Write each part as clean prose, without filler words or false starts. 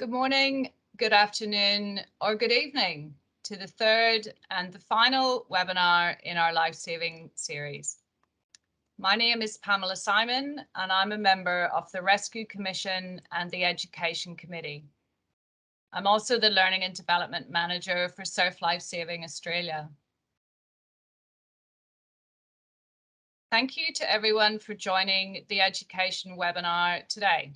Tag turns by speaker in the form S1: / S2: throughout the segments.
S1: Good morning, good afternoon, or good evening to the third and the final webinar in our Lifesaving series. My name is Pamela Simon, and I'm a member of the Rescue Commission and the Education Committee. I'm also the Learning and Development Manager for Surf Lifesaving Australia. Thank you to everyone for joining the education webinar today.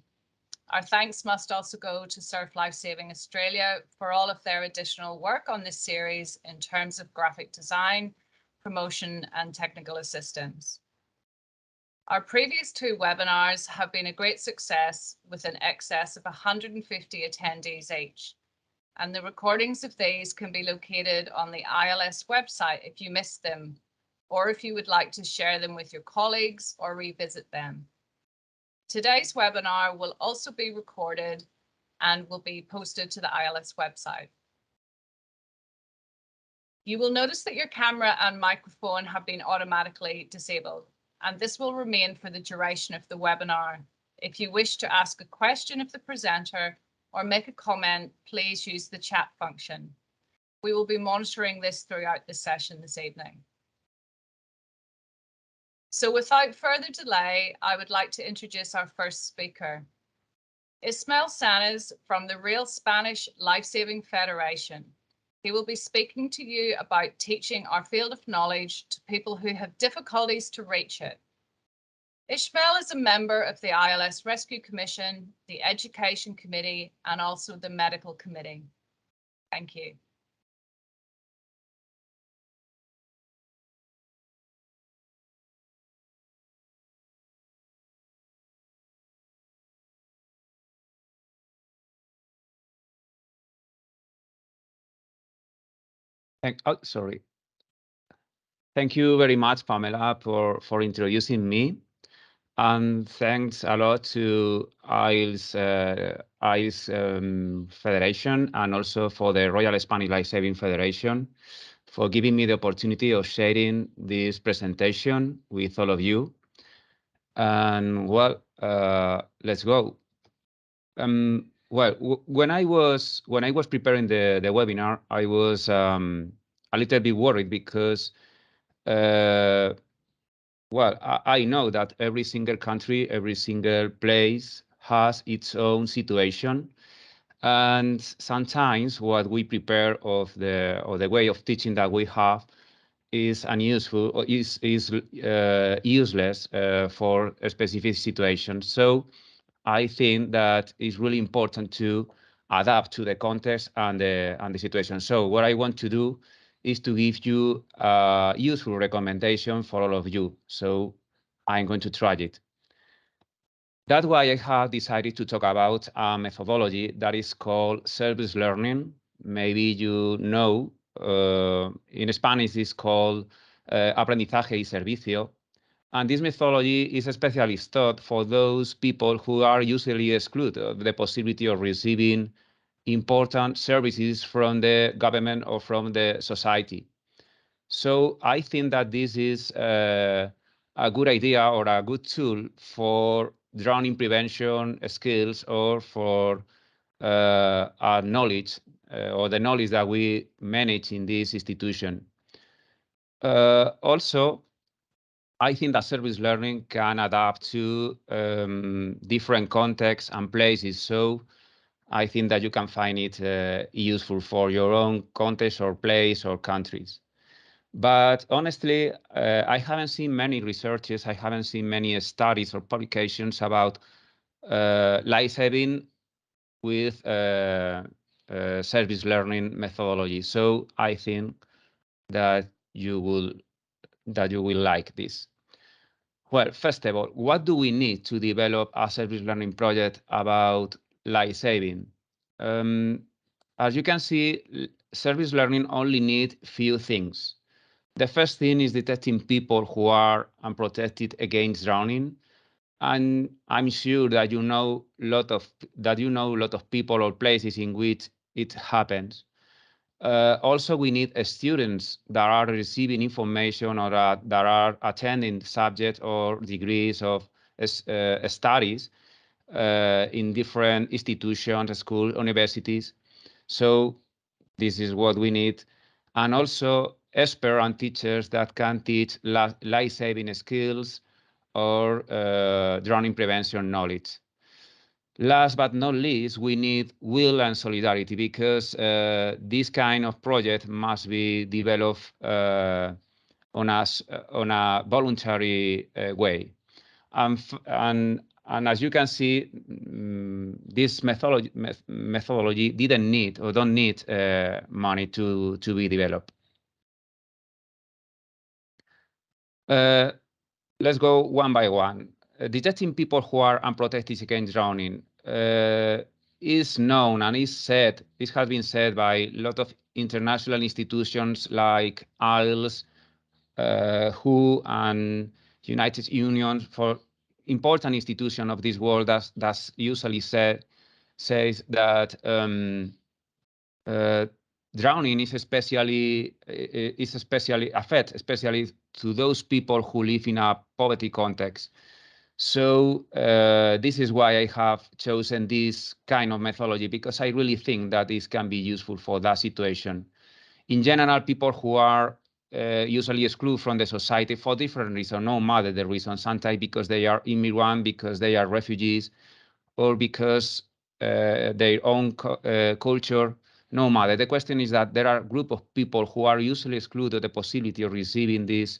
S1: Our thanks must also go to Surf Lifesaving Australia for all of their additional work on this series in terms of graphic design, promotion and technical assistance. Our previous two webinars have been a great success with an excess of 150 attendees each. And the recordings of these can be located on the ILS website if you missed them, or if you would like to share them with your colleagues or revisit them. Today's webinar will also be recorded and will be posted to the ILS website. You will notice that your camera and microphone have been automatically disabled, and this will remain for the duration of the webinar. If you wish to ask a question of the presenter or make a comment, please use the chat function. We will be monitoring this throughout the session this evening. So without further delay, I would like to introduce our first speaker, Ismael Sanz from the Real Spanish Lifesaving Federation. He will be speaking to you about teaching our field of knowledge to people who have difficulties to reach it. Ismael is a member of the ILS Rescue Commission, the Education Committee, and also the Medical Committee. Thank you.
S2: Sorry. Thank you very much, Pamela, for introducing me. And thanks a lot to ILS Federation and also for the Royal Spanish Lifesaving Federation for giving me the opportunity of sharing this presentation with all of you. And well, let's go. Well, when I was preparing the webinar, I was a little bit worried because, well, I know that every single country, every single place has its own situation, and sometimes what we prepare of the way of teaching that we have is unuseful or is useless for a specific situation. So I think that it's really important to adapt to the context and the situation. So what I want to do is to give you a useful recommendation for all of you. So I'm going to try it. That's why I have decided to talk about a methodology that is called service learning. Maybe you know, in Spanish it's called aprendizaje y servicio. And this methodology is especially taught for those people who are usually excluded of the possibility of receiving important services from the government or from the society. So I think that this is a good idea or a good tool for drowning prevention skills or for our knowledge or the knowledge that we manage in this institution. Also, I think that service learning can adapt to different contexts and places. So I think that you can find it useful for your own context or place or countries. But honestly, I haven't seen many researches, I haven't seen many studies or publications about life-saving with service learning methodology. So I think that you will like this. Well, first of all, what do we need to develop a service learning project about life-saving? As you can see, service learning only needs few things. The first thing is detecting people who are unprotected against drowning, and I'm sure that you know a lot of people or places in which it happens. Also, we need students that are receiving information or that are attending subjects or degrees of studies in different institutions, schools, universities. So this is what we need. And also experts and teachers that can teach life-saving skills or drowning prevention knowledge. Last but not least, we need will and solidarity, because this kind of project must be developed on a voluntary way. And as you can see, this methodology didn't need or don't need money to be developed. Let's go one by one. Detecting people who are unprotected against drowning is known and it has been said by a lot of international institutions like ILS, WHO, and United Union, for important institutions of this world that's usually says that drowning is especially affect, especially to those people who live in a poverty context. So this is why I have chosen this kind of methodology, because I really think that this can be useful for that situation. In general, people who are usually excluded from the society for different reasons, no matter the reason, sometimes because they are immigrant, because they are refugees, or because their own culture, no matter. The question is that there are a group of people who are usually excluded the possibility of receiving this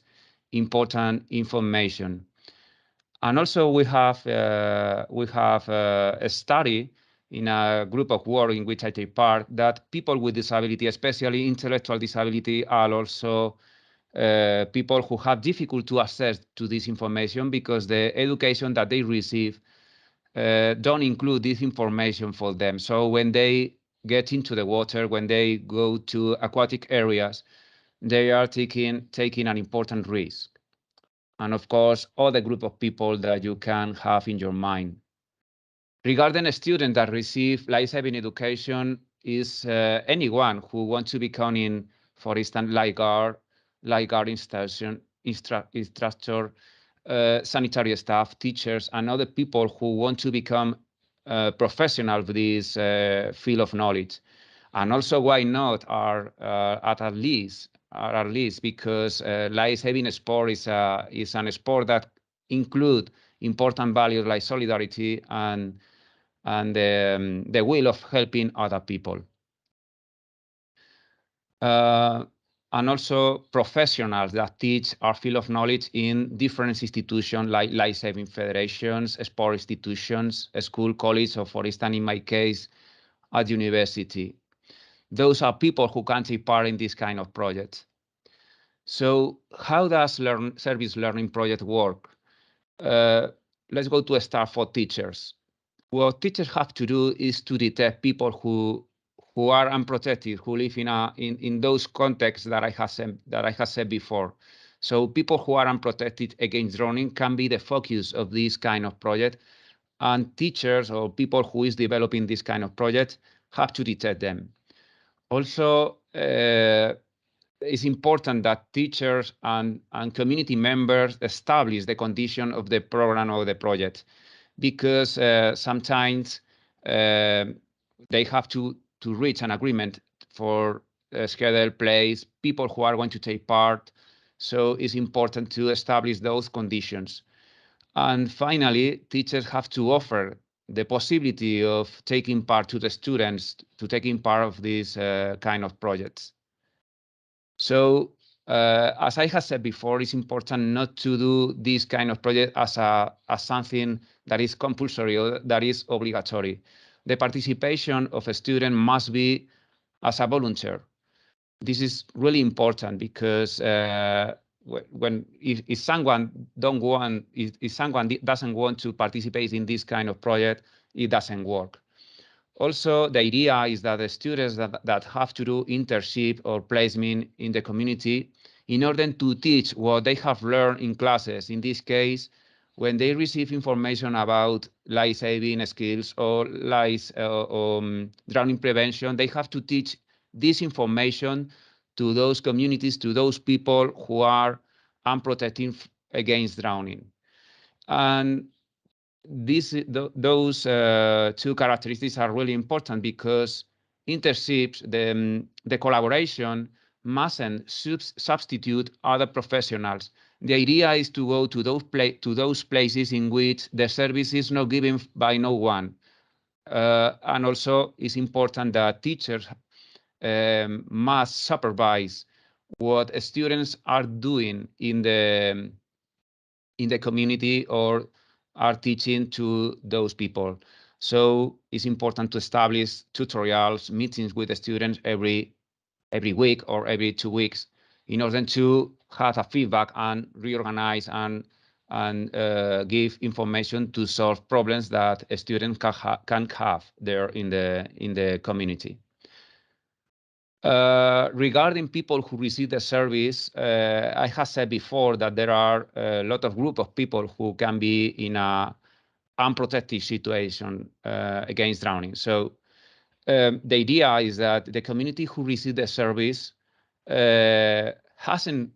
S2: important information. And also we have a study in a group of work in which I take part, that people with disability, especially intellectual disability, are also people who have difficult to access to this information, because the education that they receive don't include this information for them. So when they get into the water, when they go to aquatic areas, they are taking an important risk. And of course, other group of people that you can have in your mind. Regarding a student that receive life-saving education, is anyone who wants to become, in, for instance, lifeguard instructor, sanitary staff, teachers, and other people who want to become professional with this field of knowledge. And also, why not are at least because life-saving sport is an sport that include important values like solidarity and the will of helping other people. And also professionals that teach our field of knowledge in different institutions like life-saving federations, sport institutions, school, college, or for instance, in my case, at university. Those are people who can take part in this kind of projects. So how does service learning project work? Let's go to a start for teachers. What teachers have to do is to detect people who are unprotected, who live in those contexts that I have said before. So people who are unprotected against drowning can be the focus of this kind of project, and teachers or people who is developing this kind of project have to detect them. Also, it's important that teachers and community members establish the condition of the program or the project, because sometimes they have to reach an agreement for schedule, place, people who are going to take part. So it's important to establish those conditions. And finally, teachers have to offer the possibility of taking part to the students, to taking part of these kind of projects. So as I have said before, it's important not to do this kind of project as something that is compulsory or that is obligatory. The participation of a student must be as a volunteer. This is really important, because if someone doesn't want to participate in this kind of project, it doesn't work. Also, the idea is that the students that have to do internship or placement in the community, in order to teach what they have learned in classes, in this case, when they receive information about life-saving skills or drowning prevention, they have to teach this information to those communities, to those people who are unprotected against drowning. And those two characteristics are really important because internships, the collaboration mustn't substitute other professionals. The idea is to go to those places in which the service is not given by no one. And also it's important that teachers must supervise what students are doing in the community or are teaching to those people. So it's important to establish tutorials, meetings with the students every week or every 2 weeks in order to have a feedback and reorganize and give information to solve problems that a student can have there in the community. Regarding people who receive the service, I have said before that there are a lot of group of people who can be in a unprotected situation against drowning. So the idea is that the community who receive the service hasn't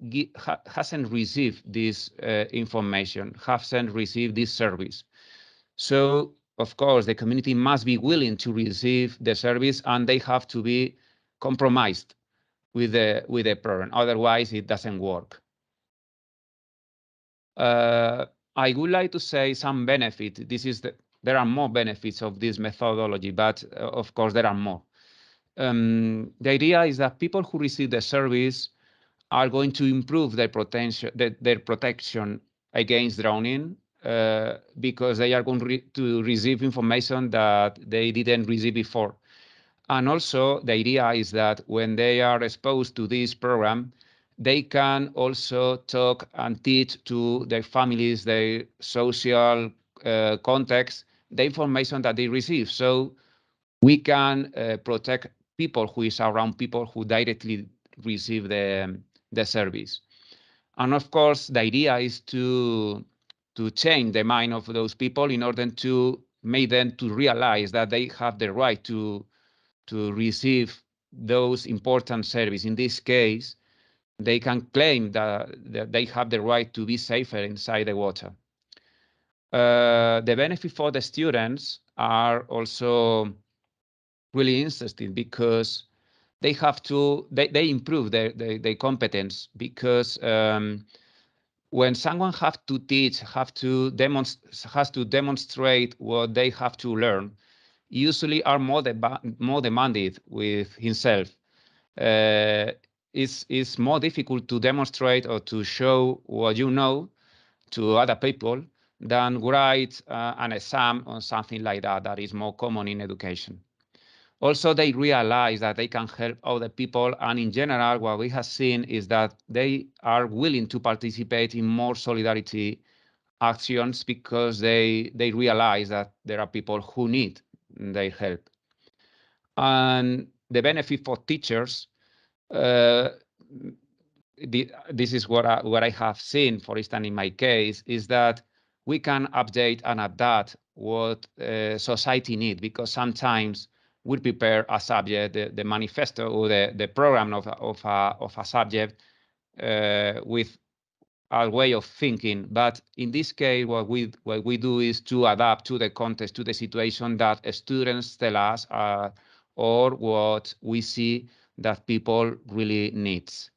S2: received this information, hasn't received this service. So of course the community must be willing to receive the service, and they have to be compromised with the program. Otherwise, it doesn't work. I would like to say some benefit. There are more benefits of this methodology, but of course there are more. The idea is that people who receive the service are going to improve their protection against drowning because they are going to receive information that they didn't receive before. And also the idea is that when they are exposed to this program, they can also talk and teach to their families, their social context, the information that they receive. So we can protect people who is around people who directly receive the service. And of course, the idea is to change the mind of those people in order to make them to realize that they have the right to receive those important services. In this case, they can claim that they have the right to be safer inside the water. The benefit for the students are also really interesting because they have to they improve their competence because when someone has to teach, has to demonstrate what they have to learn, usually are more demanded with himself. It's more difficult to demonstrate or to show what you know to other people than write an exam or something like that. That is more common in education. Also, they realize that they can help other people, and in general, what we have seen is that they are willing to participate in more solidarity actions because they realize that there are people who need their help. And the benefit for teachers, this is what I have seen, for instance, in my case, is that we can update and adapt what society needs, because sometimes we prepare a subject, the manifesto or the program of a subject with our way of thinking. But in this case, what we do is to adapt to the context, to the situation that students tell us, or what we see that people really needs.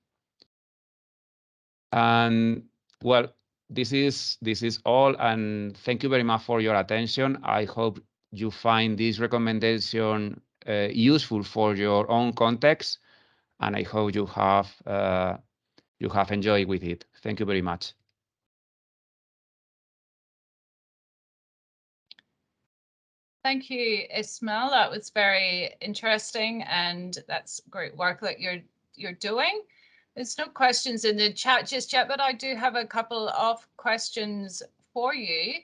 S2: And well, this is all, and thank you very much for your attention. I hope you find this recommendation useful for your own context, and I hope you have enjoyed with it. Thank you very much.
S1: Thank you, Ismael. That was very interesting, and that's great work that you're doing. There's no questions in the chat just yet, but I do have a couple of questions for you.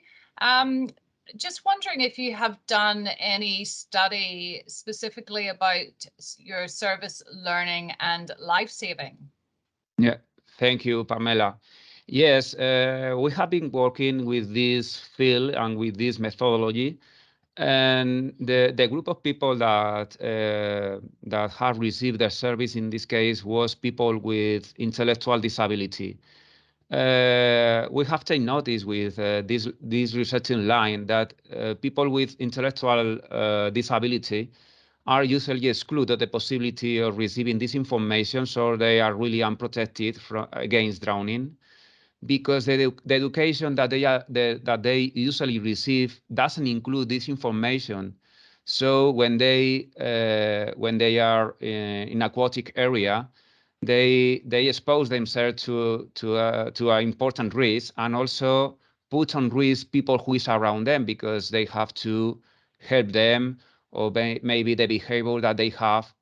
S1: Just wondering if you have done any study specifically about your service learning and life-saving.
S2: Yeah, thank you, Pamela. Yes, we have been working with this field and with this methodology. And the group of people that have received their service in this case was people with intellectual disability. we have taken notice with this researching line that people with intellectual disability are usually excluded the possibility of receiving this information, so they are really unprotected against drowning, because the education that they usually receive doesn't include this information. So when they are in aquatic area, they expose themselves to an important risk, and also put on risk people who is around them, because they have to help them, or maybe the behavior that they have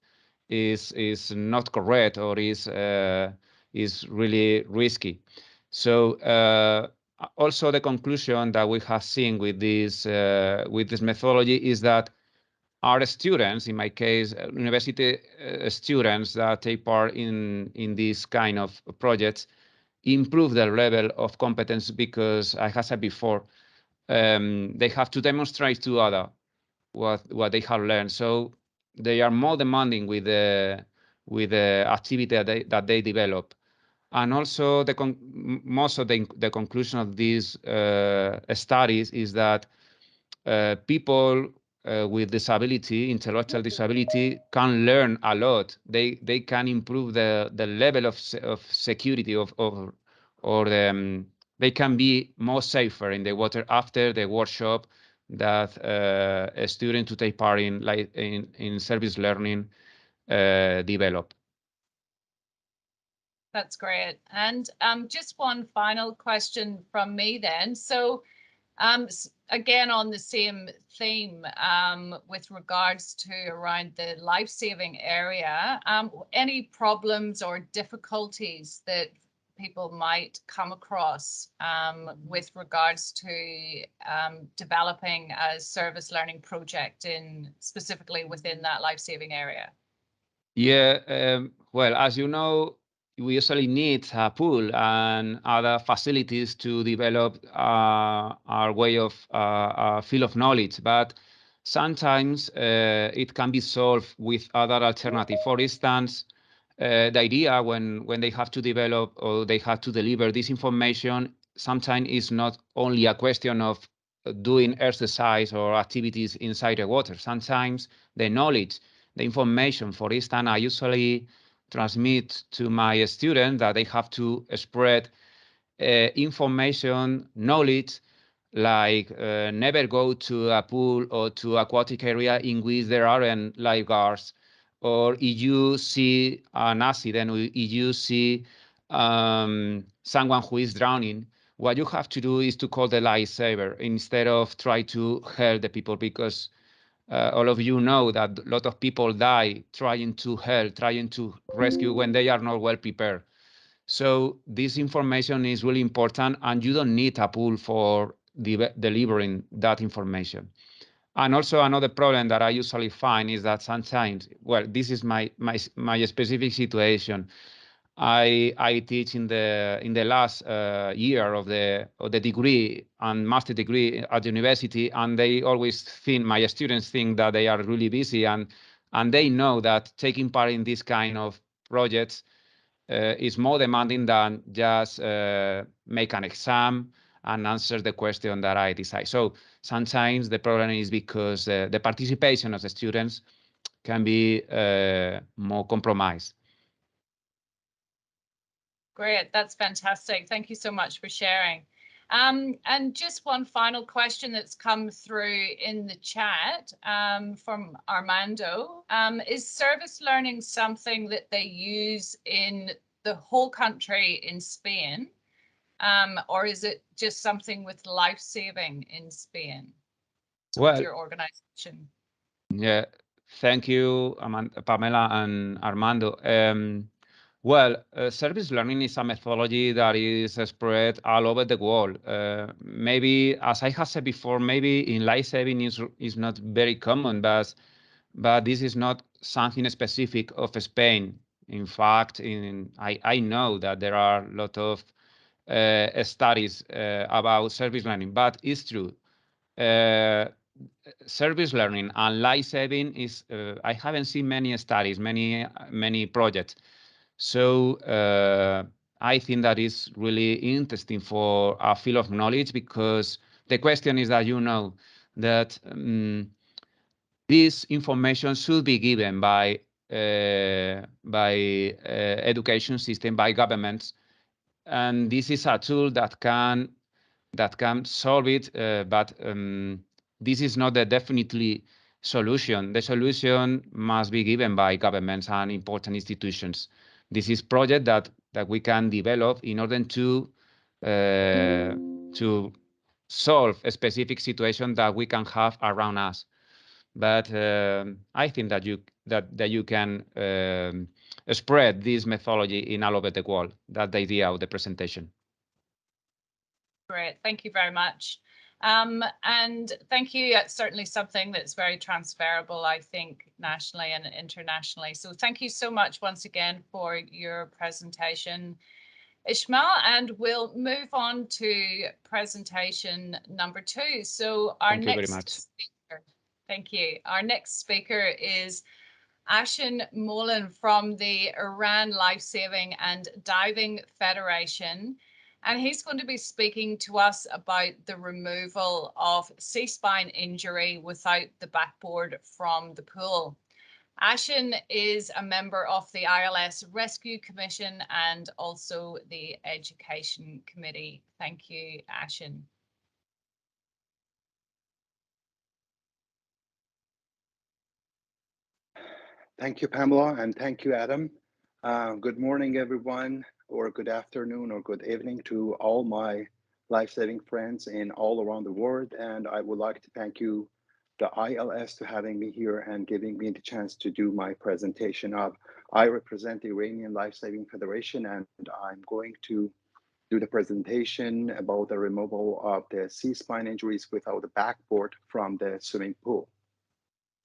S2: is not correct, or is really risky. So also the conclusion that we have seen with this methodology is that our students, in my case, university students that take part in these kind of projects, improve their level of competence, because, as I said before, they have to demonstrate to others what they have learned. So they are more demanding with the activity that they develop. And also most of the conclusion of these studies is that people with disability, intellectual disability, can learn a lot. They can improve the level of security they can be more safer in the water after the workshop that a student to take part in, like in service learning, develop.
S1: That's great. And just one final question from me then. So again, on the same theme, with regards to around the life-saving area, any problems or difficulties that people might come across with regards to developing a service learning project specifically within that life-saving area?
S2: Yeah, well, as you know, we usually need a pool and other facilities to develop our way of field of knowledge, but sometimes it can be solved with other alternatives. For instance, the idea when they have to develop or they have to deliver this information, sometimes is not only a question of doing exercise or activities inside the water. Sometimes the knowledge, the information, for instance, I usually transmit to my students that they have to spread information, knowledge, like never go to a pool or to aquatic area in which there aren't lifeguards, or if you see an accident, or if you see someone who is drowning, what you have to do is to call the lifesaver instead of try to help the people, because all of you know that a lot of people die trying to help, trying to rescue when they are not well prepared. So this information is really important, and you don't need a pool for delivering that information. And also another problem that I usually find is that sometimes, well, this is my specific situation. I teach in the last year of the degree and master degree at university, and they always think, my students think, that they are really busy, and they know that taking part in this kind of projects is more demanding than just make an exam and answer the question that I decide. So sometimes the problem is because the participation of the students can be more compromised.
S1: Great, that's fantastic. Thank you so much for sharing. And just one final question that's come through in the chat from Armando. Is service learning something that they use in the whole country in Spain, or is it just something with Lifesaving in Spain? So with your organization?
S2: Yeah, thank you, Pamela and Armando. Well, service learning is a methodology that is spread all over the world. Maybe, as I have said before, maybe in life-saving is not very common, but this is not something specific of Spain. In fact, I know that there are a lot of studies about service learning, but it's true. Service learning and life-saving is, I haven't seen many studies, many projects. So I think that is really interesting for our field of knowledge, because the question is that that this information should be given by education system, by governments, and this is a tool that can solve it, but this is not the definitely solution. The solution must be given by governments and important institutions. This is project that we can develop in order to solve a specific situation that we can have around us. But I think that you can spread this methodology in all over the world. That's the idea of the presentation.
S1: Great, thank you very much. And thank you. It's certainly something that's very transferable, I think, nationally and internationally. So thank you so much once again for your presentation, Ismael, and we'll move on to presentation number 2. So our
S2: Thank you
S1: next
S2: very much.
S1: speaker, thank you. Our next speaker is Afshin Moallem from the Iran Lifesaving and Diving Federation. And he's going to be speaking to us about the removal of C-spine injury without the backboard from the pool. Afshin is a member of the ILS Rescue Commission and also the Education Committee. Thank you, Afshin.
S3: Thank you, Pamela, and thank you, Adam. Good morning, everyone, or good afternoon, or good evening to all my life-saving friends in all around the world. And I would like to thank you, the ILS, to having me here and giving me the chance to do my presentation. I represent the Iranian Life-Saving Federation, and I'm going to do the presentation about the removal of the C-spine injuries without a backboard from the swimming pool.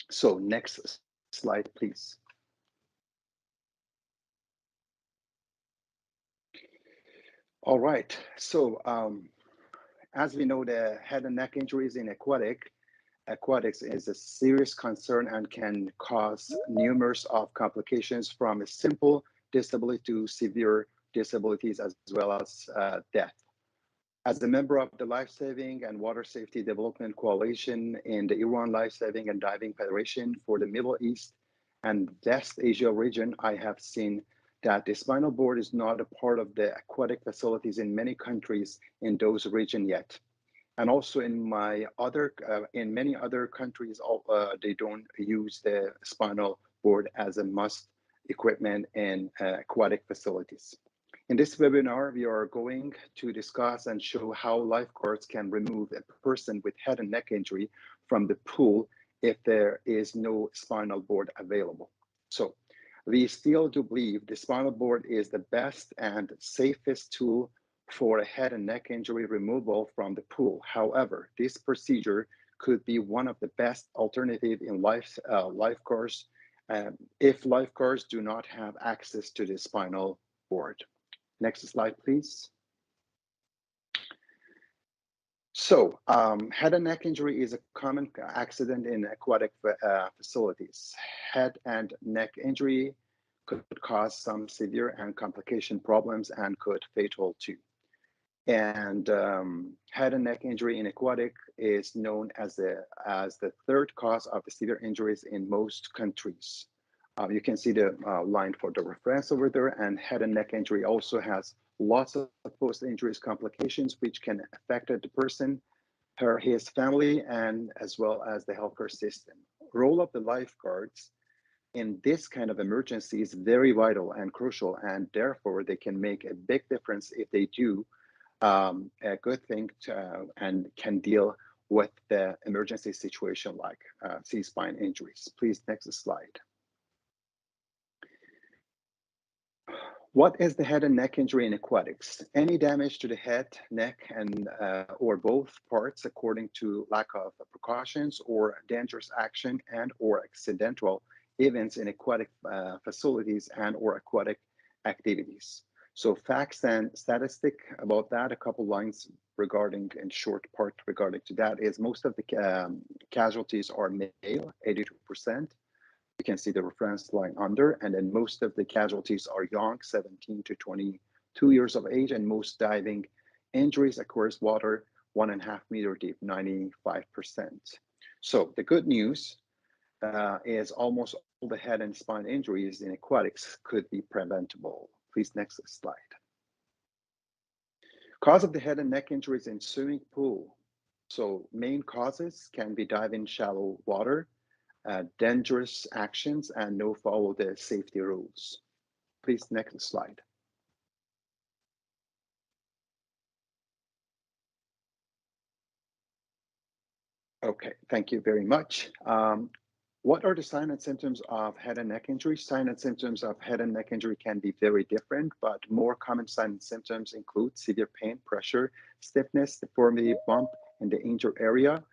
S3: So next slide, please. All right, so as we know, the head and neck injuries in aquatics is a serious concern and can cause numerous of complications, from a simple disability to severe disabilities, as well as death. As a member of the Life-Saving and Water Safety Development Coalition in the Iran Life-Saving and Diving Federation for the Middle East and West Asia region, I have seen that the spinal board is not a part of the aquatic facilities in many countries in those regions yet. And also in many other countries, they don't use the spinal board as a must equipment in aquatic facilities. In this webinar, we are going to discuss and show how lifeguards can remove a person with head and neck injury from the pool if there is no spinal board available. So we still do believe the spinal board is the best and safest tool for a head and neck injury removal from the pool. However, this procedure could be one of the best alternatives in lifeguards if lifeguards do not have access to the spinal board. Next slide, please. So head and neck injury is a common accident in aquatic facilities. Head and neck injury could cause some severe and complication problems and could fatal too. And head and neck injury in aquatic is known as the third cause of the severe injuries in most countries. You can see the line for the reference over there, and head and neck injury also has lots of post-injuries complications which can affect the person, his family, and as well as the healthcare system. Role of the lifeguards in this kind of emergency is very vital and crucial, and therefore they can make a big difference if they do a good thing and can deal with the emergency situation like C-spine injuries. Please, next slide. What is the head and neck injury in aquatics? Any damage to the head, neck, and or both parts according to lack of precautions or dangerous action and or accidental events in aquatic facilities and or aquatic activities. So facts and statistic about that, a couple lines regarding, in short part regarding to that, is most of the casualties are male, 82%. You can see the reference line under, and then most of the casualties are young, 17 to 20 2 years of age, and most diving injuries occurs water 1.5 meter deep, 95%. So the good news is almost all the head and spine injuries in aquatics could be preventable. Please, next slide. Cause of the head and neck injuries in swimming pool. So main causes can be dive in shallow water, dangerous actions, and no follow the safety rules. Please, next slide. Okay, thank you very much. What are the signs and symptoms of head and neck injury? Signs and symptoms of head and neck injury can be very different, but more common signs and symptoms include severe pain, pressure, stiffness, deformity, bump in the injured area,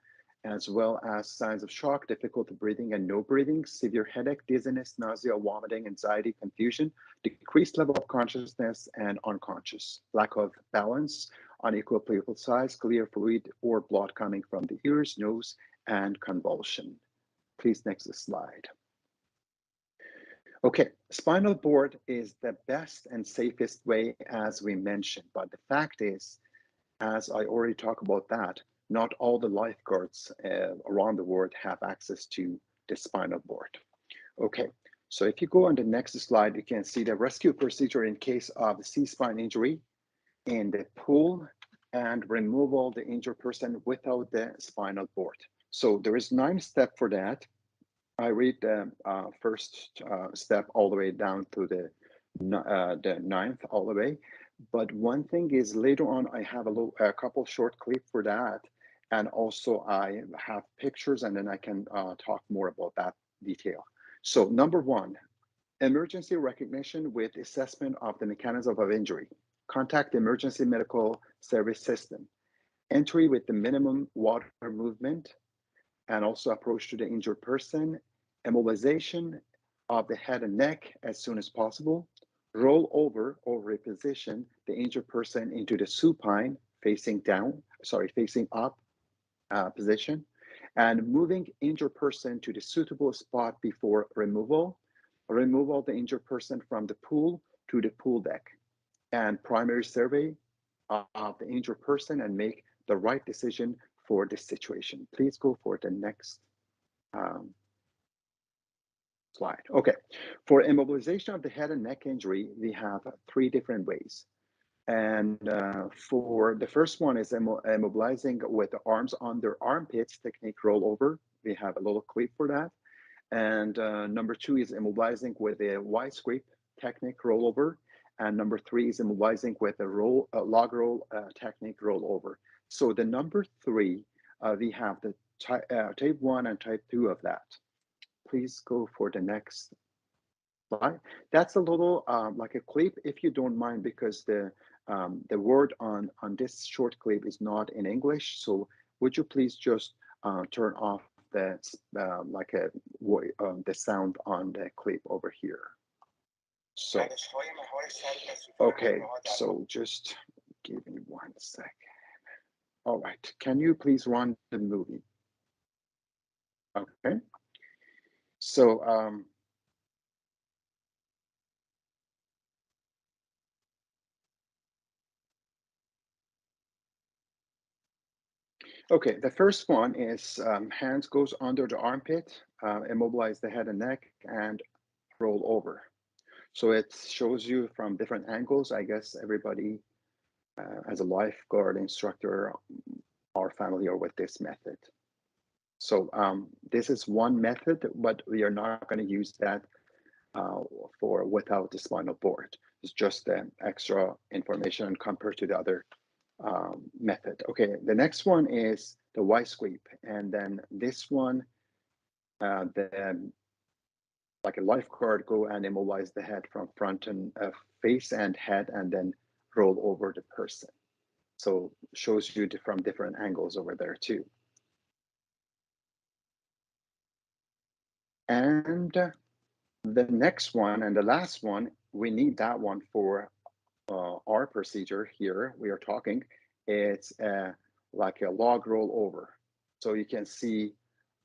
S3: as well as signs of shock, difficulty breathing and no breathing, severe headache, dizziness, nausea, vomiting, anxiety, confusion, decreased level of consciousness and unconscious, lack of balance, unequal pupil size, clear fluid or blood coming from the ears, nose, and convulsion. Please, next slide. Okay, spinal board is the best and safest way, as we mentioned, but the fact is, as I already talked about that, not all the lifeguards around the world have access to the spinal board. Okay, so if you go on the next slide, you can see the rescue procedure in case of C-spine injury in the pool and removal of the injured person without the spinal board. So there is 9 steps for that. I read the first step all the way down to the 9th all the way. But one thing is later on, I have a couple short clips for that. And also I have pictures, and then I can talk more about that detail. So number 1, emergency recognition with assessment of the mechanism of injury. Contact the emergency medical service system. Entry with the minimum water movement, and also approach to the injured person. Immobilization of the head and neck as soon as possible. Roll over or reposition the injured person into the supine, facing up position, and moving injured person to the suitable spot before removal. Removal of the injured person from the pool to the pool deck, and primary survey of the injured person and make the right decision for this situation. Please go for the next slide. Okay, for immobilization of the head and neck injury, we have 3 different ways. And for the first one is immobilizing with the arms under armpits technique rollover. We have a little clip for that. And number 2 is immobilizing with a wide sweep technique rollover. And number 3 is immobilizing with a log roll technique rollover. So the number 3, we have the type 1 and type 2 of that. Please go for the next slide. That's a little like a clip, if you don't mind, because the word on this short clip is not in English. So would you please just turn off the the sound on the clip over here? So okay, so just give me 1 second. All right, can you please run the movie? Okay, so okay, the first one is hands goes under the armpit, immobilize the head and neck, and roll over. So it shows you from different angles. I guess everybody as a lifeguard instructor are familiar with this method. So this is one method, but we are not going to use that for without the spinal board. It's just extra information compared to the other method. Okay, the next one is the Y sweep, and then this one, like a lifeguard, go and immobilize the head from front and face and head, and then roll over the person. So shows you from different angles over there too. And the next one and the last one, we need that one for our procedure here. We are talking, it's like a log roll over. So you can see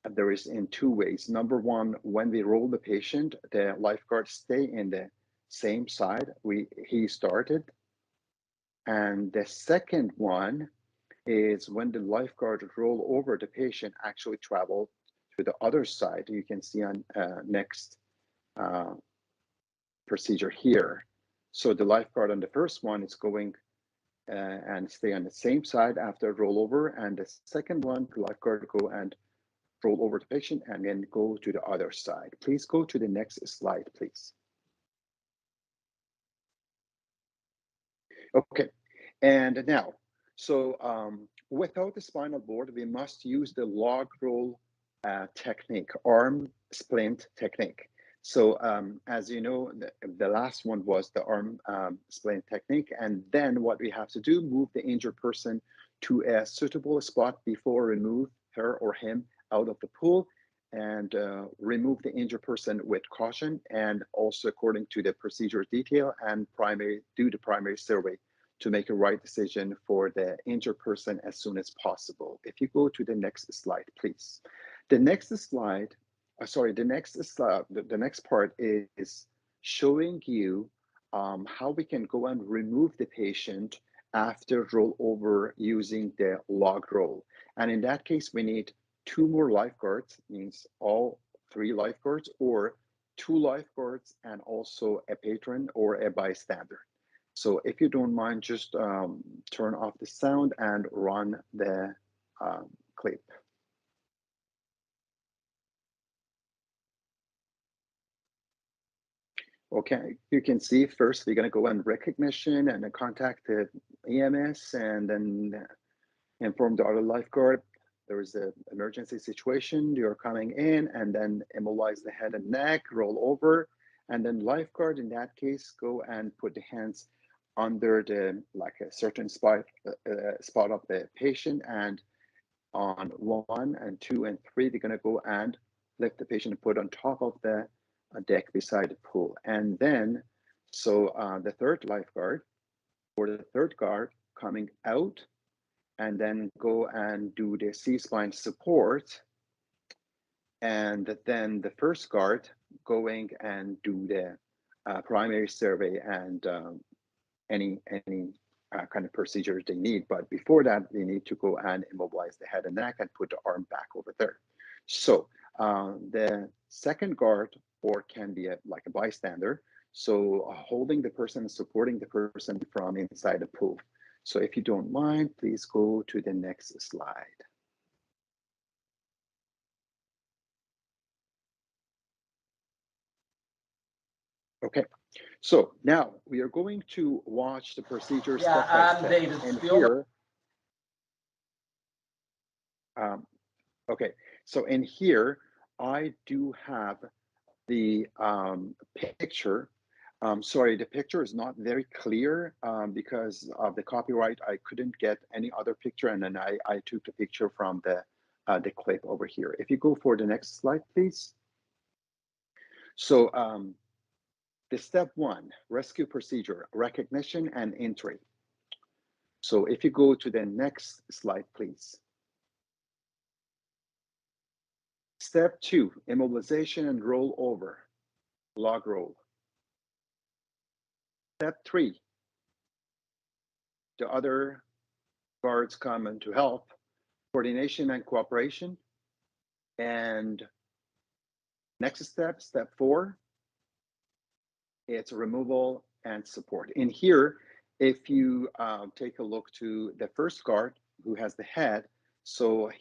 S3: there is in 2 ways. Number 1, when we roll the patient, the lifeguard stay in the same side he started, And the second one is when the lifeguard roll over, the patient actually travel to the other side. You can see on next procedure here. So the lifeguard on the first one is going and stay on the same side after rollover, and the second one, the lifeguard go and roll over the patient and then go to the other side. Please go to the next slide, please. Okay, and now, so without the spinal board, we must use the log roll technique, arm splint technique. So as you know, the last one was the arm splint technique. And then what we have to do, move the injured person to a suitable spot before remove her or him out of the pool, and remove the injured person with caution, and also according to the procedure detail, and do the primary survey to make a right decision for the injured person as soon as possible. If you go to the next slide, please. The next slide, the next part is showing you how we can go and remove the patient after rollover using the log roll. And in that case, we need 2 more lifeguards, means all 3 lifeguards, or 2 lifeguards and also a patron or a bystander. So if you don't mind, just turn off the sound and run the clip. Okay, you can see first we're going to go on recognition and then contact the EMS, and then inform the other lifeguard there is an emergency situation, you're coming in, and then immobilize the head and neck, roll over, and then lifeguard in that case go and put the hands under the like a certain spot of the patient, and on 1 and 2 and 3 they're going to go and lift the patient and put on top of the deck beside the pool. And then so the third lifeguard or the third guard coming out and then go and do the C-spine support, and then the first guard going and do the primary survey and any kind of procedures they need. But before that, they need to go and immobilize the head and neck and put the arm back over there. So the second guard, or can be like a bystander, so holding the person and supporting the person from inside the pool. So if you don't mind, please go to the next slide. Okay, so now we are going to watch the procedure step by step.
S4: David
S3: And
S4: Spilman.
S3: here, okay, so in here, I do have the picture. Sorry, the picture is not very clear because of the copyright. I couldn't get any other picture, and then I took the picture from the clip over here. If you go for the next slide, please. So the step 1, rescue procedure, recognition and entry. So if you go to the next slide, please. Step 2, immobilization and roll over, log roll. Step 3, the other guards come in to help, coordination and cooperation. And next step, step 4, it's removal and support. In here, if you take a look to the first guard who has the head, so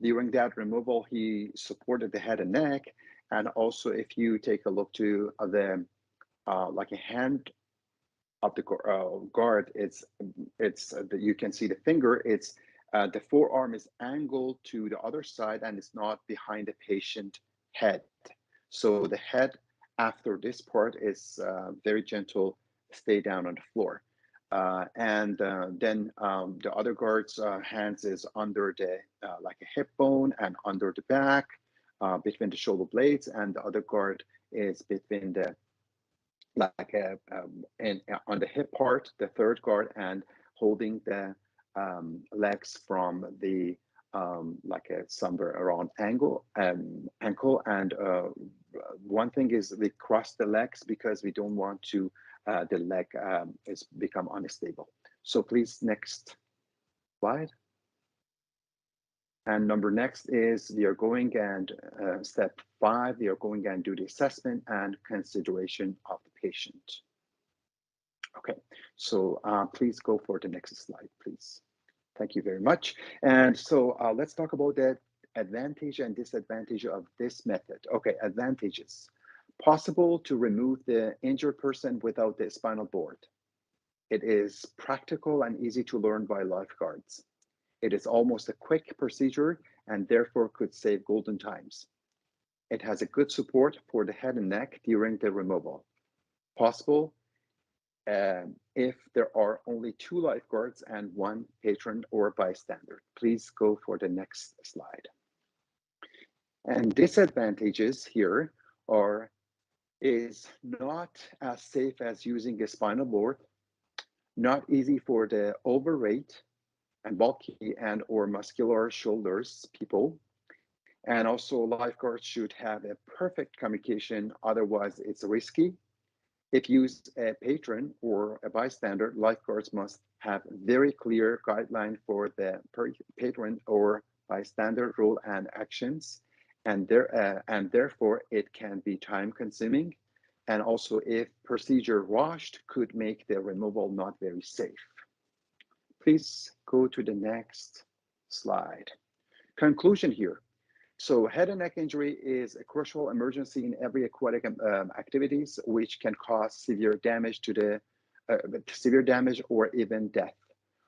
S3: during that removal, he supported the head and neck. And also if you take a look to the like a hand of the guard, you can see the finger, it's the forearm is angled to the other side and it's not behind the patient head. So the head after this part is very gentle, stay down on the floor. And then the other guard's hands is under the like a hip bone and under the back, between the shoulder blades, and the other guard is between the like and on the hip part, the third guard, and holding the legs from the like a somewhere around ankle. And one thing is we cross the legs because we don't want to the leg is become unstable. So please, next slide. And number next is we are going and step 5, we are going and do the assessment and consideration of the patient. Okay, so please go for the next slide, please. Thank you very much. And so let's talk about the advantage and disadvantage of this method. Okay, advantages. Possible to remove the injured person without the spinal board. It is practical and easy to learn by lifeguards. It is almost a quick procedure and therefore could save golden times. It has a good support for the head and neck during the removal. Possible if there are only 2 lifeguards and 1 patron or bystander. Please go for the next slide. And disadvantages here is not as safe as using a spinal board, not easy for the overweight and bulky and or muscular shoulders people. And also lifeguards should have a perfect communication, otherwise it's risky. If used a patron or a bystander, lifeguards must have very clear guideline for the patron or bystander role and actions, and therefore it can be time consuming. And also if procedure rushed, could make the removal not very safe. Please go to the next slide. Conclusion here. So head and neck injury is a crucial emergency in every aquatic activities, which can cause severe damage to the severe damage or even death.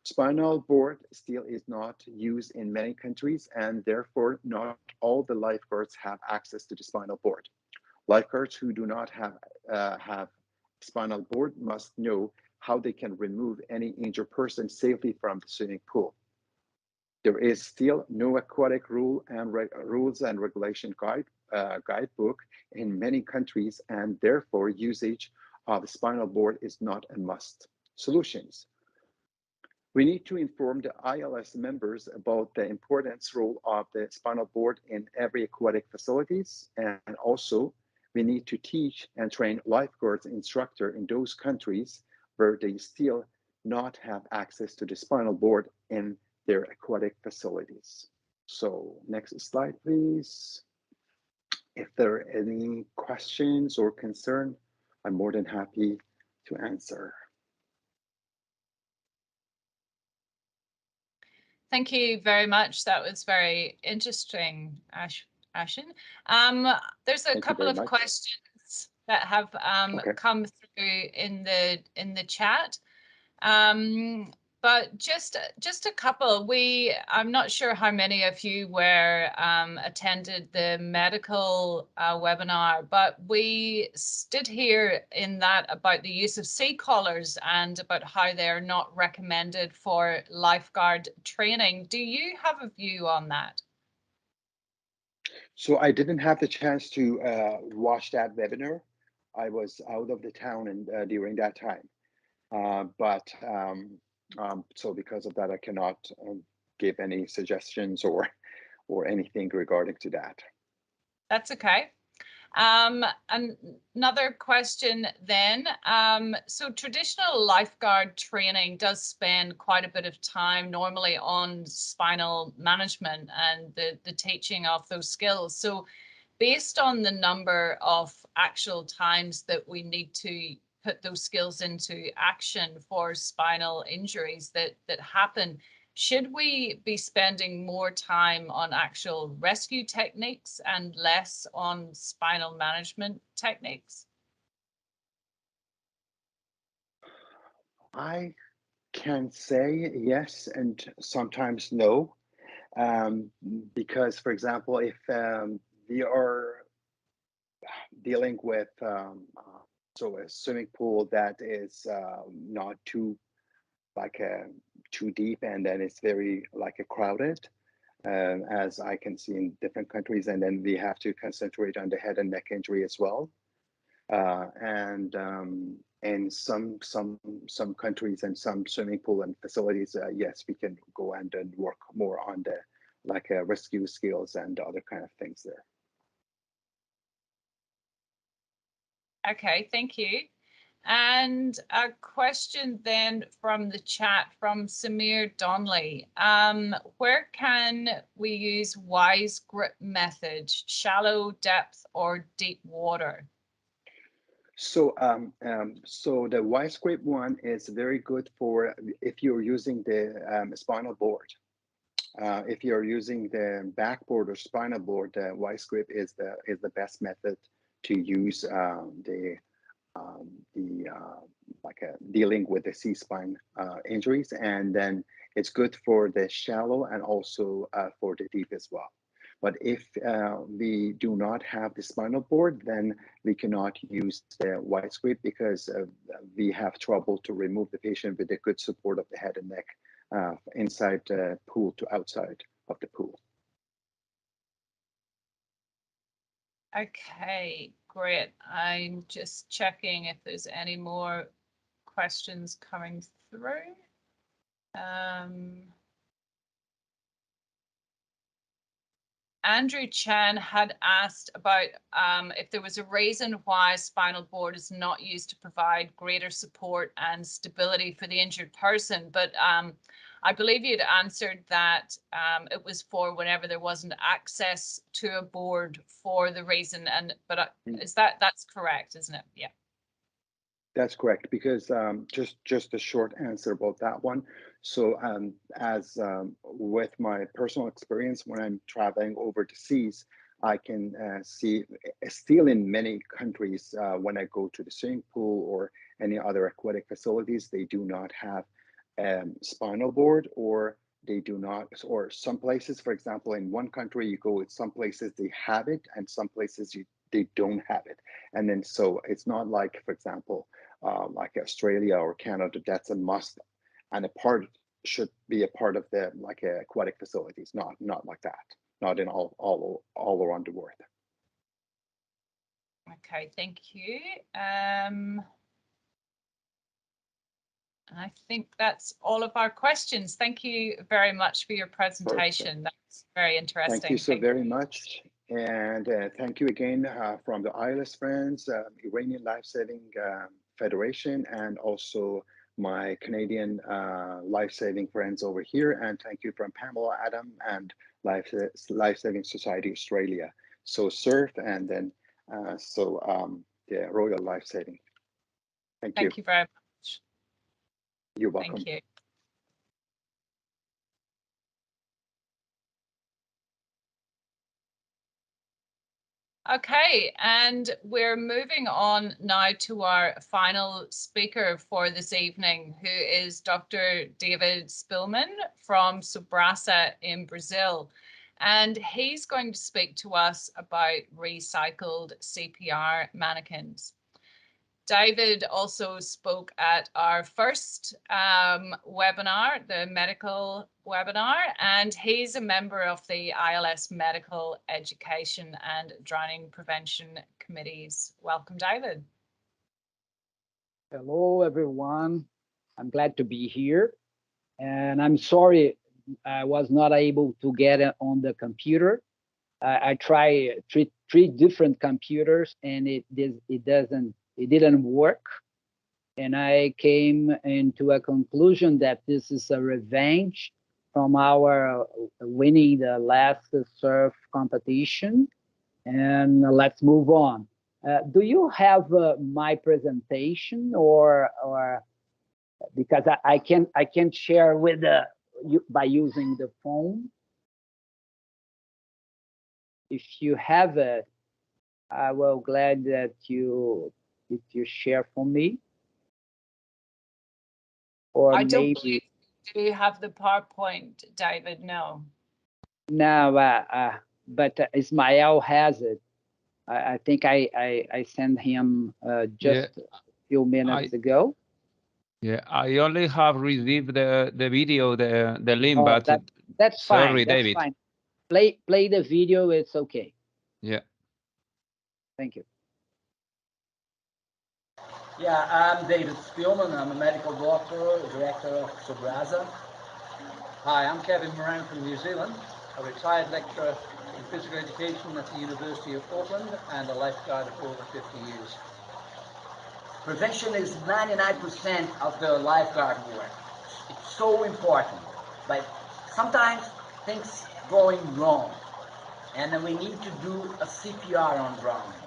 S3: Spinal board still is not used in many countries, and therefore not all the lifeguards have access to the spinal board. Lifeguards who do not have spinal board must know how they can remove any injured person safely from the swimming pool. There is still no aquatic rules and regulation guidebook in many countries, and therefore usage of the spinal board is not a must. Solutions. We need to inform the ILS members about the importance role of the spinal board in every aquatic facilities, and also we need to teach and train lifeguards instructor in those countries where they still not have access to the spinal board in their aquatic facilities. So next slide, please. If there are any questions or concern, I'm more than happy to answer.
S1: Thank you very much. That was very interesting, Afshin. There's a couple of questions that have come through in the chat. But just a couple. I'm not sure how many of you were attended the medical webinar, but we did hear in that about the use of sea collars and about how they're not recommended for lifeguard training. Do you have a view on that?
S3: So I didn't have the chance to watch that webinar. I was out of the town and during that time. So because of that, I cannot give any suggestions or anything regarding to that.
S1: That's okay. Another question then. So traditional lifeguard training does spend quite a bit of time normally on spinal management and the teaching of those skills. So based on the number of actual times that we need to put those skills into action for spinal injuries that happen, should we be spending more time on actual rescue techniques and less on spinal management techniques?
S3: I can say yes and sometimes no, because, for example, if we are dealing with so a swimming pool that is not too deep, and then it's very crowded, as I can see in different countries, and then we have to concentrate on the head and neck injury as well. And in some countries and some swimming pool and facilities, yes, we can go and work more on the rescue skills and other kind of things there.
S1: Okay, thank you. And a question then from the chat from Samir Donnelly. Where can we use wise grip method, shallow, depth, or deep water?
S3: So, so the wise grip one is very good for if you're using the spinal board. If you're using the backboard or spinal board, the wise grip is the best method to use dealing with the C-spine injuries, and then it's good for the shallow and also for the deep as well. But if we do not have the spinal board, then we cannot use the wise grip because we have trouble to remove the patient with the good support of the head and neck inside the pool to outside of the pool.
S1: Okay, great. I'm just checking if there's any more questions coming through. Andrew Chan had asked about if there was a reason why spinal board is not used to provide greater support and stability for the injured person, but I believe you'd answered that it was for whenever there wasn't access to a board for the reason, and is that's correct, isn't it? Yeah.
S3: That's correct, because just a short answer about that one. So as with my personal experience, when I'm traveling over the seas, I can see still in many countries, when I go to the swimming pool or any other aquatic facilities, they do not have spinal board, or they do not, or some places, for example, in one country you go, some places they have it and some places they don't have it. And then so it's not like, for example, like Australia or Canada, that's a must, and a part should be a part of the aquatic facilities. Not like that. Not in all around the world.
S1: Okay, thank you. I think that's all of our questions. Thank you very much for your presentation. Perfect. That's very interesting.
S3: Thank you so very much. And thank you again from the ILS friends, Iranian Lifesaving Federation, and also my Canadian Lifesaving friends over here. And thank you from Pamela, Adam, and Lifesaving Society Australia. So SURF, and then the Royal Lifesaving. Thank you.
S1: Thank you very much.
S3: You're welcome.
S1: Thank you. Okay, and we're moving on now to our final speaker for this evening, who is Dr. David Szpilman from SOBRASA in Brazil. And he's going to speak to us about recycled CPR mannequins. David also spoke at our first webinar, the medical webinar, and he's a member of the ILS Medical Education and Drowning Prevention Committees. Welcome, David.
S4: Hello, everyone. I'm glad to be here. And I'm sorry I was not able to get it on the computer. I tried three different computers, and it didn't work. And I came into a conclusion that this is a revenge from our winning the last surf competition. And let's move on. Do you have my presentation, or because I can share with you by using the phone? If you have it, I will glad that you share for me. Or
S1: I don't
S4: maybe
S1: believe, do you have the PowerPoint, David? No.
S4: No, but Ismael has it. I think I sent him just a few minutes ago.
S2: Yeah, I only have received the video, the link, but
S4: that's fine.
S2: Sorry,
S4: that's
S2: David.
S4: Fine. Play the video. It's okay.
S2: Yeah.
S4: Thank you.
S5: Yeah, I'm David Szpilman. I'm a medical doctor, director of SOBRASA. Hi, I'm Kevin Moran from New Zealand, a retired lecturer in physical education at the University of Auckland and a lifeguard for over 50 years.
S6: Prevention is 99% of the lifeguard work. It's so important. But sometimes things going wrong, and then we need to do a CPR on drowning.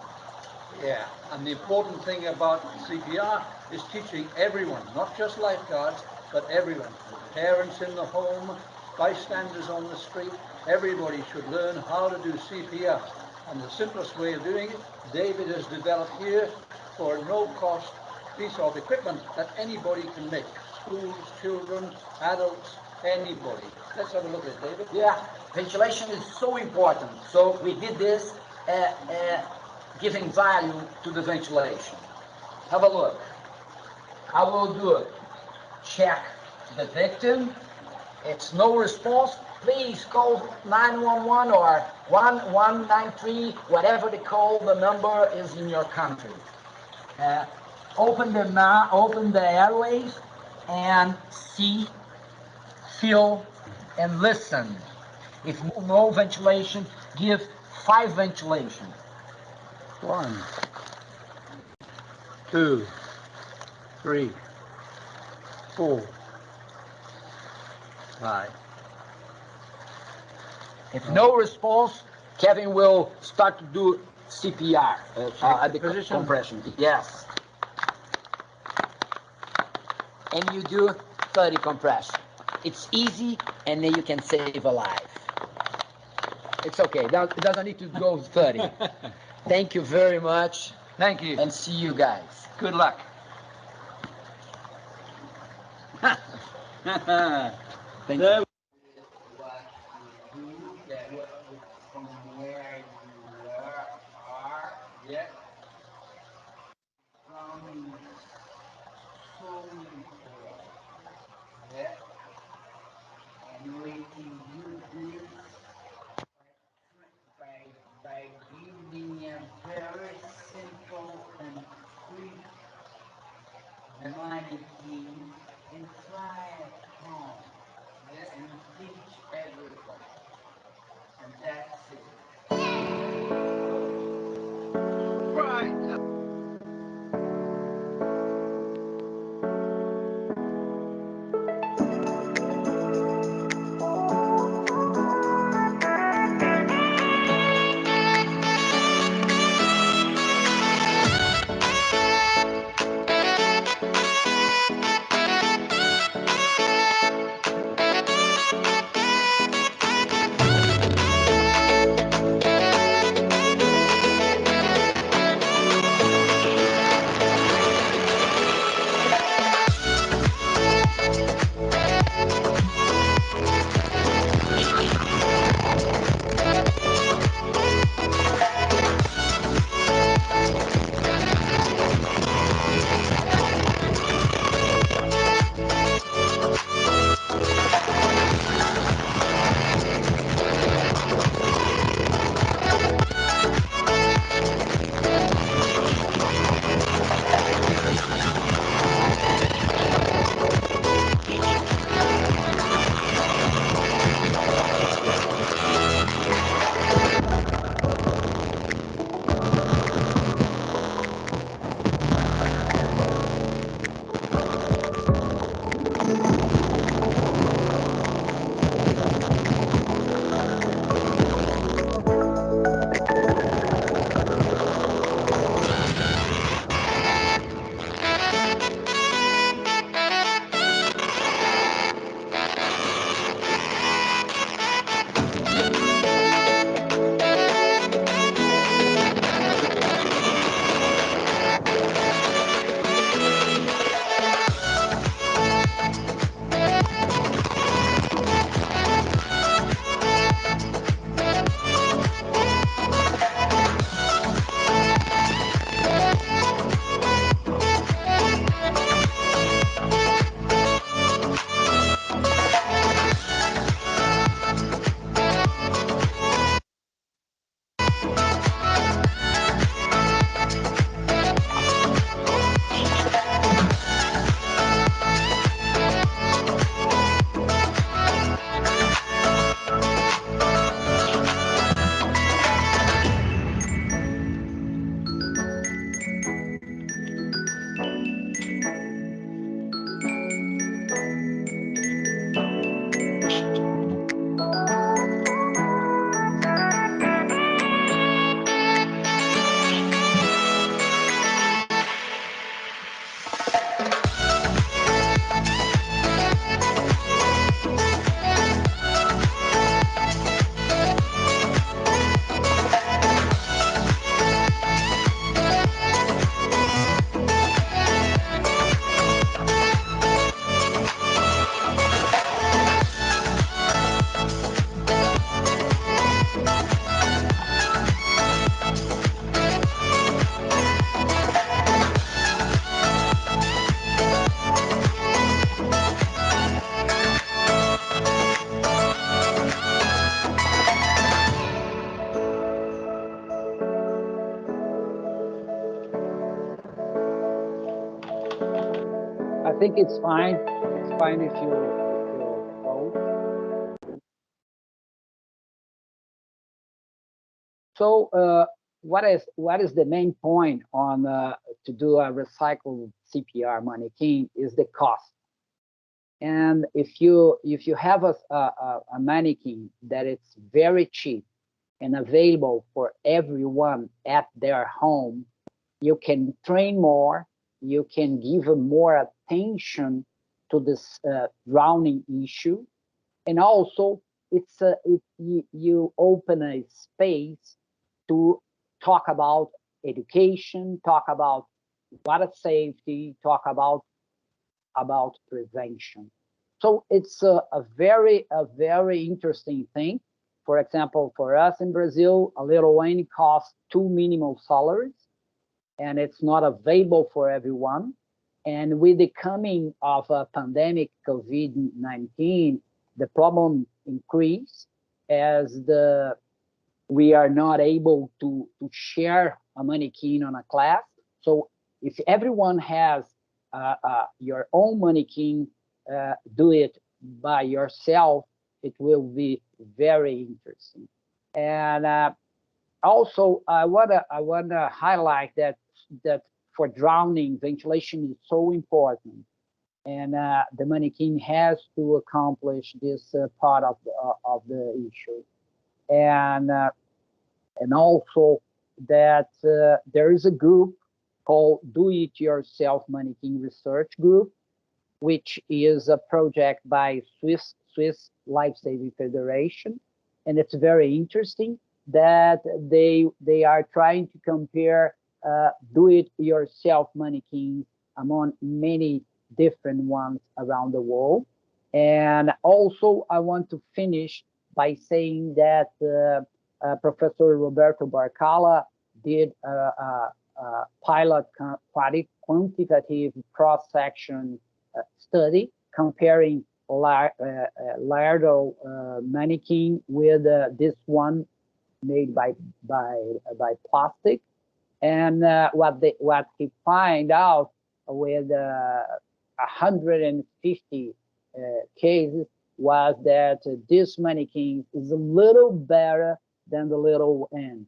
S5: Yeah, and the important thing about CPR is teaching everyone, not just lifeguards, but everyone. Parents in the home, bystanders on the street, everybody should learn how to do CPR. And the simplest way of doing it, David has developed here for no cost piece of equipment that anybody can make. Schools, children, adults, anybody. Let's have a look at it, David.
S6: Yeah, ventilation is so important. So we did this giving value to the ventilation. Have a look. I will do it. Check the victim. It's no response. Please call 911 or 1193, whatever they call the number is in your country. Open the airways and see, feel, and listen. If no ventilation, give 5 ventilation.
S5: 1, 2, 3, 4, 5.
S6: If no response, Kevin will start to do CPR at the
S5: position.
S6: compression. Yes. And you do 30 compression. It's easy, and then you can save a life. It's okay. It doesn't need to go 30. Thank you very much.
S5: Thank you.
S6: And see you guys.
S5: Good luck.
S6: Thank you.
S5: Yeah. Yeah.
S7: And we can do this by giving a very simple and quick manikin and try at home and teach everybody. And that's it.
S5: Right.
S4: think it's fine. It's fine if you go. So what is the main point on to do a recycled CPR manikin is the cost. And if you have a manikin that it's very cheap and available for everyone at their home, you can train more, you can give more attention to this drowning issue, and also you open a space to talk about education, talk about water safety, talk about prevention. So it's a very interesting thing. For example, for us in Brazil, a little wine costs 2 minimum salaries, and it's not available for everyone. And with the coming of a pandemic, COVID-19, the problem increased as we are not able to share a manikin on a class. So if everyone has your own manikin, do it by yourself, it will be very interesting. And also, I wanna highlight that for drowning, ventilation is so important, and the manikin has to accomplish this part of the issue, and also that there is a group called Do It Yourself Manikin Research Group, which is a project by Swiss Lifesaving Federation, and it's very interesting that they are trying to compare do-it-yourself mannequins among many different ones around the world. And also, I want to finish by saying that Professor Roberto Barcala did a pilot quantitative cross-section study comparing Lardel mannequin with this one made by plastic, and what he find out with 150 cases was that this mannequin is a little better than the little end.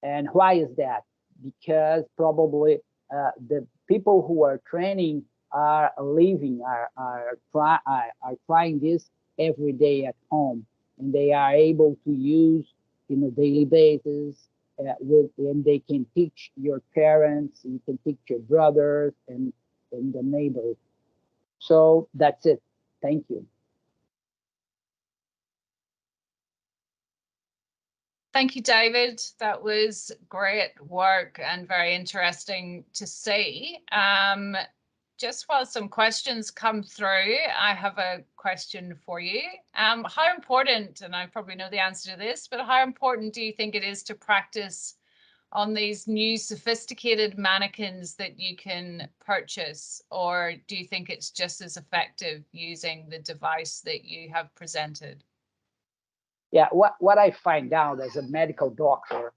S4: And why is that? Because probably the people who are training are trying this every day at home, and they are able to use in a daily basis. And they can teach your parents, you can teach your brothers and the neighbors. So that's it. Thank you.
S1: Thank you, David. That was great work and very interesting to see. Just while some questions come through, I have a question for you. How important, and I probably know the answer to this, but how important do you think it is to practice on these new sophisticated mannequins that you can purchase? Or do you think it's just as effective using the device that you have presented?
S4: Yeah, what I find out as a medical doctor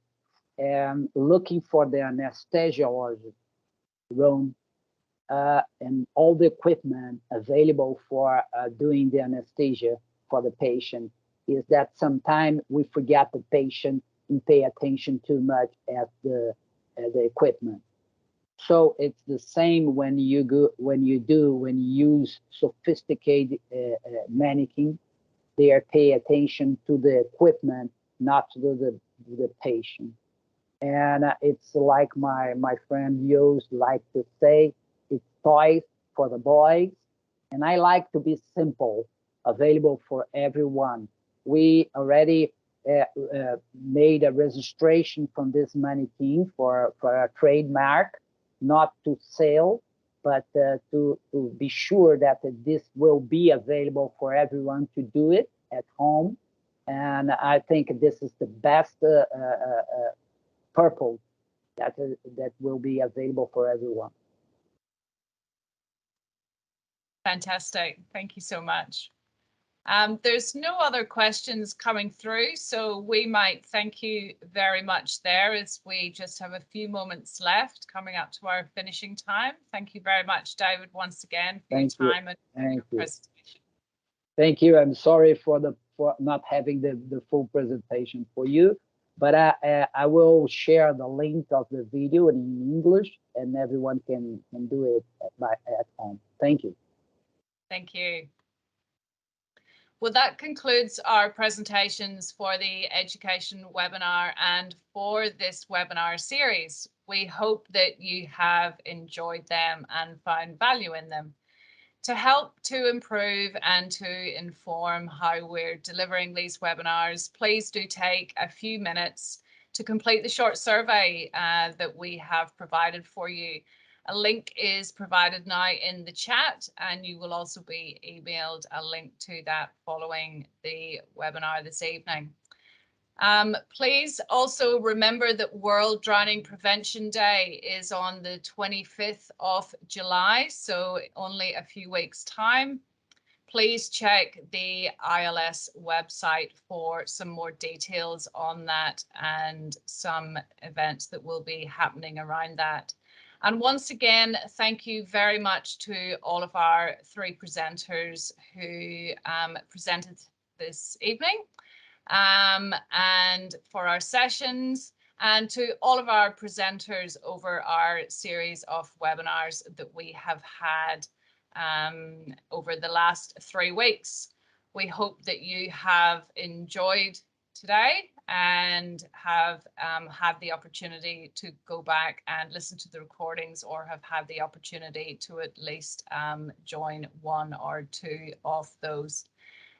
S4: and looking for the anesthesiology room and all the equipment available for doing the anesthesia for the patient is that sometimes we forget the patient and pay attention too much at the equipment. So it's the same when you use sophisticated mannequin. They are pay attention to the equipment, not to the patient. And it's like my friend used like to say, it's toys for the boys. And I like to be simple, available for everyone. We already made a registration from this mannequin for a trademark, not to sell, but to be sure that this will be available for everyone to do it at home. And I think this is the best purpose that will be available for everyone.
S1: Fantastic. Thank you so much. There's no other questions coming through, so we might thank you very much there, as we just have a few moments left coming up to our finishing time. Thank you very much, David, once again for your time and your presentation.
S4: Thank you. I'm sorry for not having the full presentation for you, but I will share the link of the video in English, and everyone can do it at home. Thank you.
S1: Thank you. Well, that concludes our presentations for the education webinar and for this webinar series. We hope that you have enjoyed them and found value in them. To help to improve and to inform how we're delivering these webinars, please do take a few minutes to complete the short survey that we have provided for you. A link is provided now in the chat, and you will also be emailed a link to that following the webinar this evening. Please also remember that World Drowning Prevention Day is on the 25th of July, so only a few weeks' time. Please check the ILS website for some more details on that and some events that will be happening around that. And once again, thank you very much to all of our three presenters who presented this evening, and for our sessions, and to all of our presenters over our series of webinars that we have had over the last 3 weeks. We hope that you have enjoyed today and have had the opportunity to go back and listen to the recordings, or have had the opportunity to at least join 1 or 2 of those.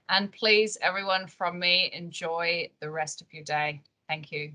S1: And please, everyone, from me, enjoy the rest of your day. Thank you.